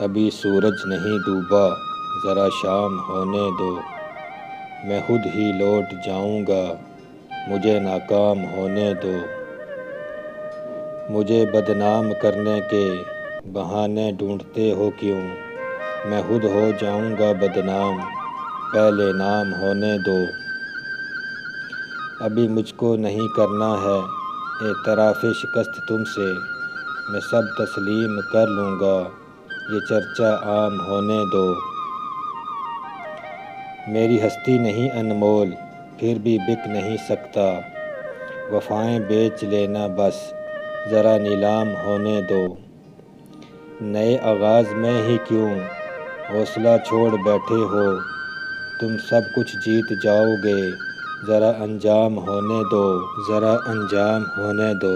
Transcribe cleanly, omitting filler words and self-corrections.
ابھی سورج نہیں ڈوبا، ذرا شام ہونے دو، میں خود ہی لوٹ جاؤں گا، مجھے ناکام ہونے دو۔ مجھے بدنام کرنے کے بہانے ڈھونڈتے ہو کیوں، میں خود ہو جاؤں گا بدنام، پہلے نام ہونے دو۔ ابھی مجھ کو نہیں کرنا ہے اعتراف شکست تم سے، میں سب تسلیم کر لوں گا، یہ چرچا عام ہونے دو۔ میری ہستی نہیں انمول، پھر بھی بک نہیں سکتا، وفائیں بیچ لینا بس، ذرا نیلام ہونے دو۔ نئے آغاز میں ہی کیوں حوصلہ چھوڑ بیٹھے ہو، تم سب کچھ جیت جاؤ گے، ذرا انجام ہونے دو، ذرا انجام ہونے دو۔